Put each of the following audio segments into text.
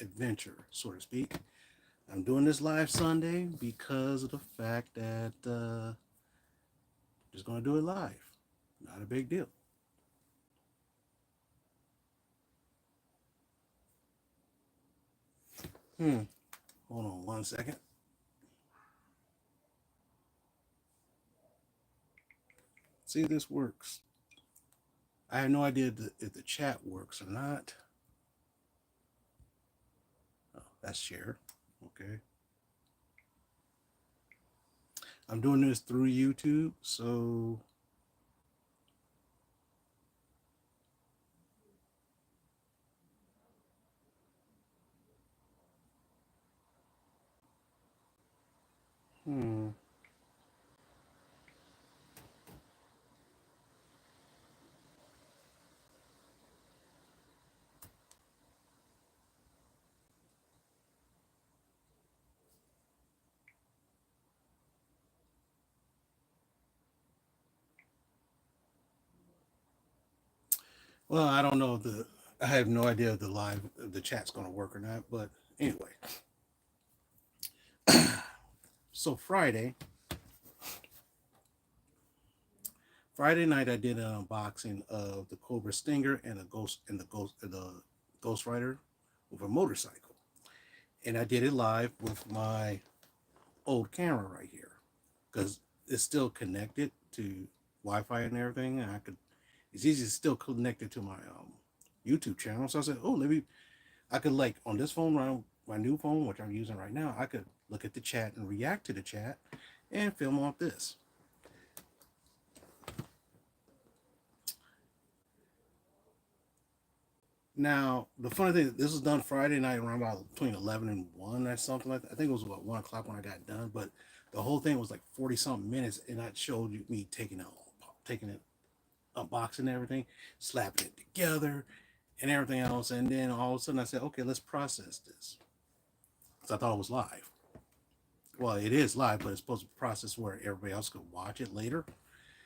adventure, so to speak. I'm doing this live Sunday because of the fact that just going to do it live. Not a big deal. Hmm. Hold on 1 second. See if this works. I have no idea if the chat works or not. Oh, that's share. Okay. I'm doing this through YouTube, so hmm. Well, I don't know if the I have no idea if the chat's going to work or not. But anyway, so Friday night I did an unboxing of the Cobra Stinger and the Ghost Rider with a motorcycle, and I did it live with my old camera right here because it's still connected to Wi-Fi and everything. And it's easy to still connected to my YouTube channel. So I said, oh, maybe I could like on this phone, my new phone, which I'm using right now, I could look at the chat and react to the chat and film off this. Now, the funny thing, this was done Friday night around about between 11 and 1 or something like that. I think it was about 1 o'clock when I got done, but the whole thing was like 40 something minutes, and I showed you me taking it, unboxing everything, slapping it together, and everything else. And then all of a sudden I said, okay, let's process this. Because I thought it was live. Well, it is live, but it's supposed to process where everybody else could watch it later.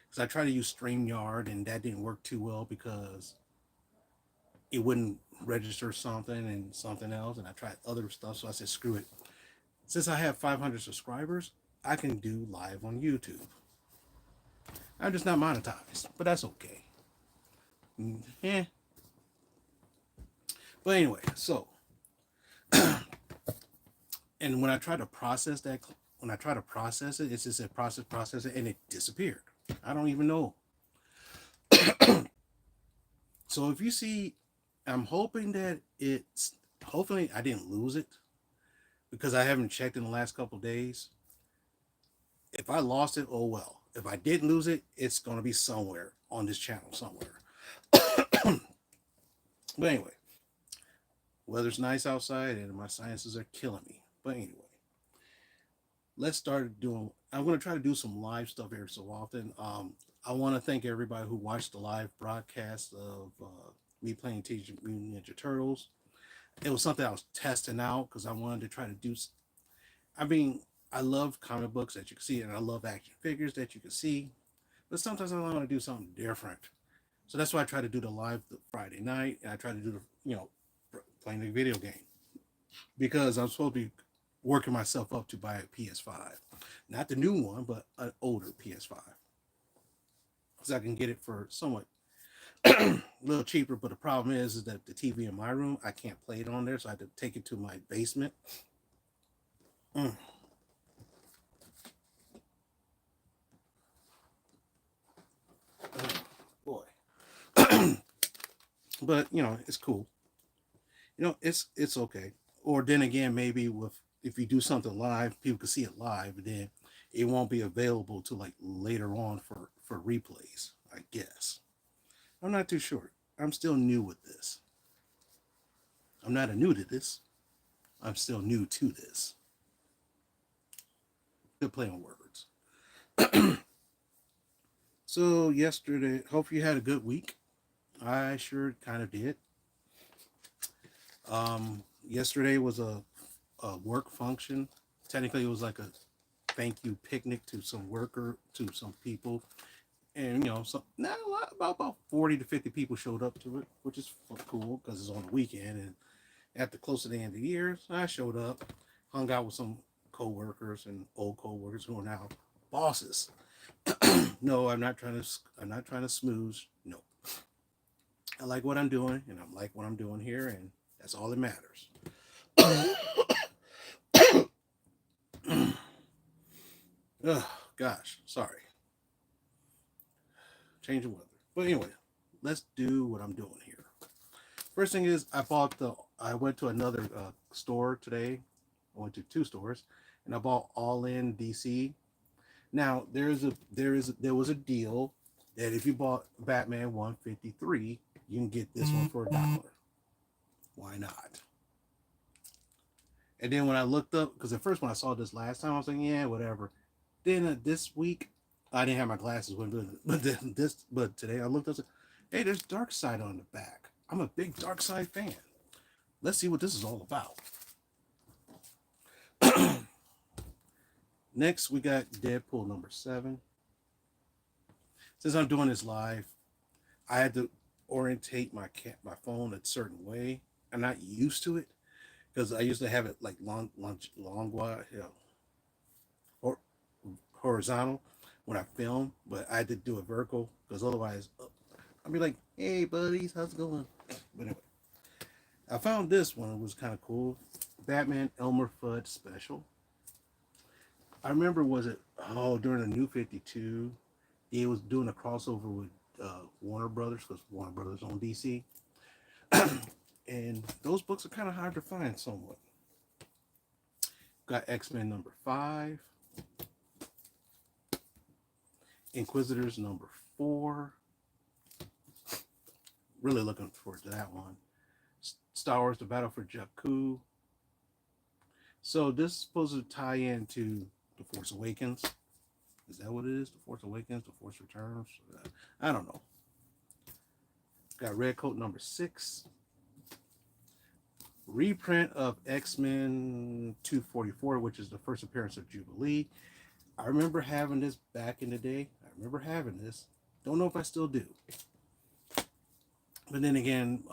Because I tried to use StreamYard, and that didn't work too well because it wouldn't register something and something else. And I tried other stuff, so I said, screw it. Since I have 500 subscribers, I can do live on YouTube. I'm just not monetized, but that's okay. Yeah. But anyway, so and when I try to process it, it's just said process it, and it disappeared. I don't even know. So if you see, I'm hoping that hopefully I didn't lose it because I haven't checked in the last couple of days. If I lost it, oh well. If I didn't lose it, it's going to be somewhere on this channel somewhere. But anyway, weather's nice outside and my sinuses are killing me. But anyway, let's start doing. I'm going to try to do some live stuff every so often. I want to thank everybody who watched the live broadcast of me playing Teenage Mutant Ninja Turtles. It was something I was testing out because I wanted to try to do. I mean, I love comic books that you can see, and I love action figures that you can see. But sometimes I want to do something different. So that's why I try to do the live the Friday night, and I try to do playing the video game because I'm supposed to be working myself up to buy a PS5, not the new one, but an older PS5, because I can get it for somewhat a little cheaper. But the problem is that the TV in my room, I can't play it on there, so I had to take it to my basement. Mm. Oh, boy. But it's cool. It's okay. Or then again, maybe with if you do something live, people can see it live, and then it won't be available to like later on for replays. I guess I'm not too sure. I'm still new with this. I'm not a new to this. I'm still new to this. Good play on words. So yesterday, hope you had a good week. I sure kind of did. Yesterday was a work function. Technically, it was like a thank you picnic to some people, and not a lot, about 40 to 50 people showed up to it, which is cool because it's on the weekend, and At the close to the end of the year, I showed up, hung out with some co-workers and old co-workers who are now bosses. No, I'm not trying to. I'm not trying to smooze. No, I like what I'm doing, and I like what I'm doing here, and that's all that matters. Oh gosh, sorry. Change of weather. But anyway, let's do what I'm doing here. First thing is, I went to another store today. I went to two stores, and I bought All In DC. Now there was a deal that if you bought Batman 153, you can get this one for $1. Why not? And then when I looked up, because at first when I saw this last time, I was like, yeah, whatever. Then this week, I didn't have my glasses with me, but today I looked up, and said, hey, there's Dark Side on the back. I'm a big Dark Side fan. Let's see what this is all about. Next, we got Deadpool #7. Since I'm doing this live, I had to orientate my phone a certain way. I'm not used to it because I used to have it like long wide, or horizontal when I film, but I had to do it vertical because otherwise, I'd be like, "Hey, buddies, how's it going?" But anyway, I found this one. It was kind of cool. Batman Elmer Fudd special. I remember during the New 52, he was doing a crossover with Warner Brothers because Warner Brothers owned DC, and those books are kind of hard to find somewhat. Got X-Men #5, Inquisitors #4. Really looking forward to that one. Star Wars: The Battle for Jakku. So this is supposed to tie into The Force Awakens. Is that what it is? The Force Awakens, The Force Returns? I don't know. Got Red Coat #6. Reprint of X-Men 244, which is the first appearance of Jubilee. I remember having this back in the day. I remember having this. Don't know if I still do. But then again,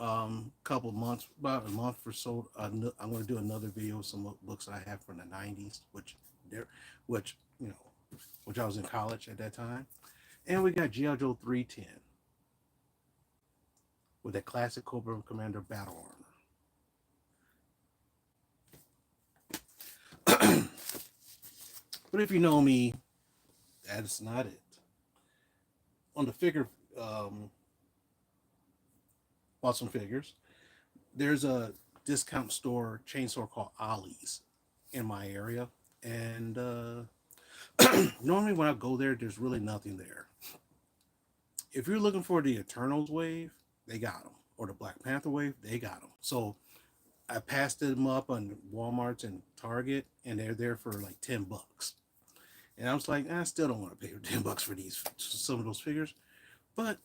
couple months, about a month or so, I'm going to do another video of some books I have from the 90s, which I was in college at that time. And we got G.I. Joe 310 with that classic Cobra Commander battle armor. But if you know me, that's not it. On the figure, bought some figures. There's a discount chain store called Ollie's in my area. And normally when I go there, there's really nothing there. If you're looking for the Eternals wave, they got them. Or the Black Panther wave, they got them. So I passed them up on Walmart and Target, and they're there for like $10. And I was like, I still don't want to pay $10 for some of those figures. But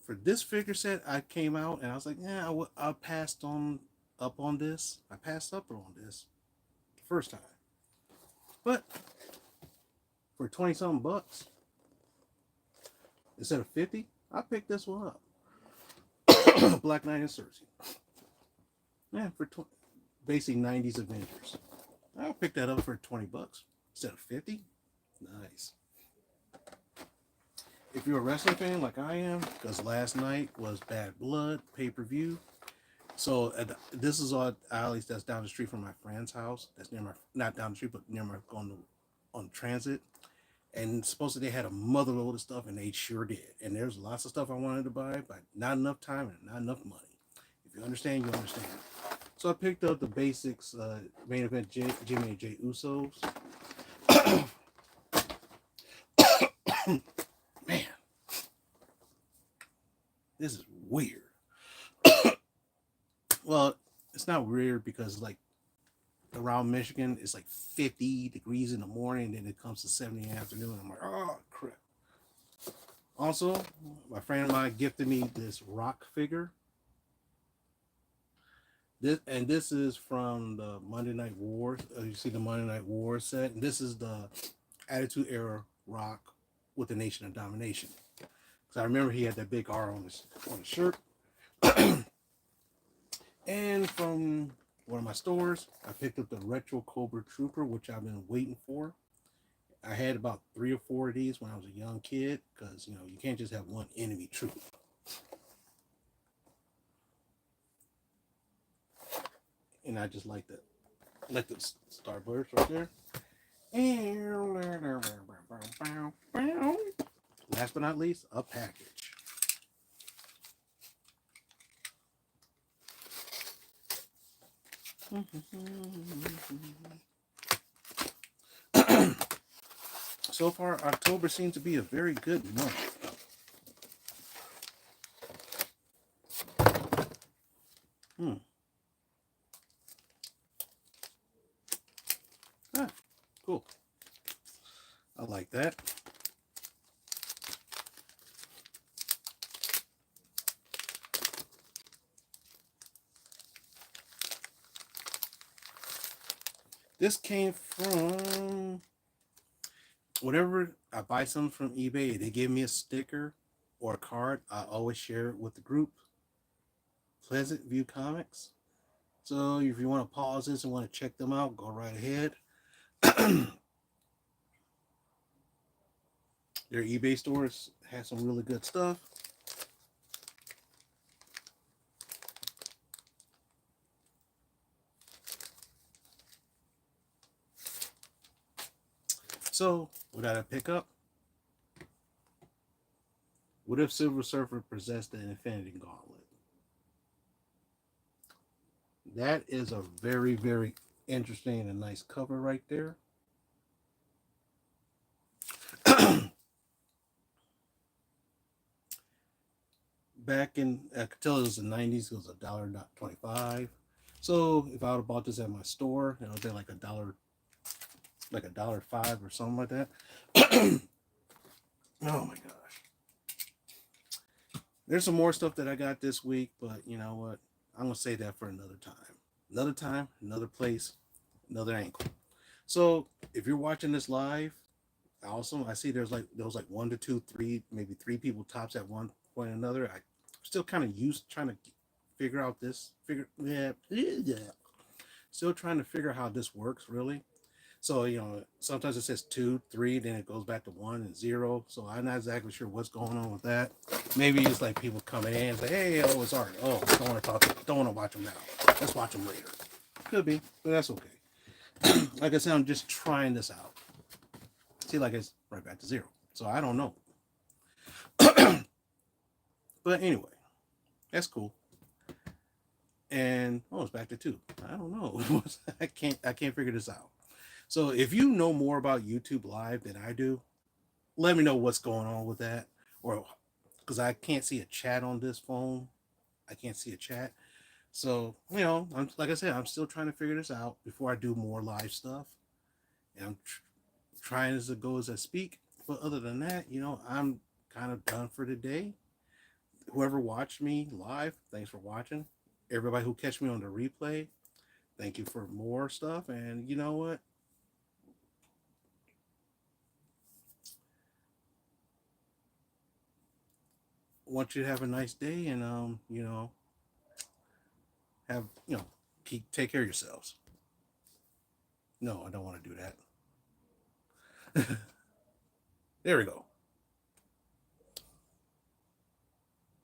for this figure set, I came out and I was like, yeah, I passed up on this. I passed up on this the first time. But for 20 something bucks, instead of 50, I picked this one up. Black Knight and Cersei. Yeah, for basic 90s Avengers. I'll pick that up for $20 instead of 50. Nice. If you're a wrestling fan like I am, because last night was Bad Blood pay-per-view. So this is all Ali's that's down the street from my friend's house. That's near not down the street, but near my on transit. And supposedly they had a mother load of stuff, and they sure did. And there's lots of stuff I wanted to buy, but not enough time and not enough money. If you understand, you understand. So I picked up the basics, main event Jimmy and Jay Usos. Man, this is weird. Well, it's not weird because like around Michigan, it's like 50 degrees in the morning, and then it comes to 70 in the afternoon. I'm like, oh crap. Also, my friend of mine gifted me this Rock figure. This is from the Monday Night Wars. You see the Monday Night Wars set. And this is the Attitude Era Rock with the Nation of Domination. Because I remember he had that big R on his shirt. And from one of my stores. I picked up the Retro Cobra Trooper, which I've been waiting for. I had about 3 or 4 of these when I was a young kid, because you can't just have one enemy troop. And I just like the Starburst right there. And last but not least, a package. So far, October seems to be a very good month. Ah, cool. I like that. This came from whenever I buy something from eBay, they give me a sticker or a card. I always share it with the group. Pleasant View Comics. So if you want to pause this and want to check them out, go right ahead. Their eBay stores have some really good stuff. So, what did I pick up? What if Silver Surfer possessed the Infinity Gauntlet? That is a very, very interesting and nice cover right there. Back in, I could tell it was the 90s, it was $1.25. So if I would have bought this at my store, it would be like $1.05 or something like that. Oh my gosh. There's some more stuff that I got this week, but you know what? I'm going to save that for another time. Another time, another place, another angle. So if you're watching this live, awesome. I see there was like 1 to 2, 3, maybe 3 people tops at one point or another. I'm still kind of trying to figure out this, still trying to figure out how this works really. So, sometimes it says 2, 3, then it goes back to 1 and 0. So I'm not exactly sure what's going on with that. Maybe it's like people coming in and say, hey, oh, it's Art. Oh, don't want to watch them now. Let's watch them later. Could be, but that's okay. Like I said, I'm just trying this out. See, like it's right back to 0. So I don't know. But anyway, that's cool. And it's back to 2. I don't know. I can't figure this out. So if you know more about YouTube Live than I do, let me know what's going on with that. Or because I can't see a chat on this phone. I can't see a chat. So, like I said, I'm still trying to figure this out before I do more live stuff. And I'm trying as it goes as I speak. But other than that, I'm kind of done for today. Whoever watched me live, thanks for watching. Everybody who catch me on the replay, thank you for more stuff. And you know what? I want you to have a nice day and have take care of yourselves. No, I don't want to do that. There we go.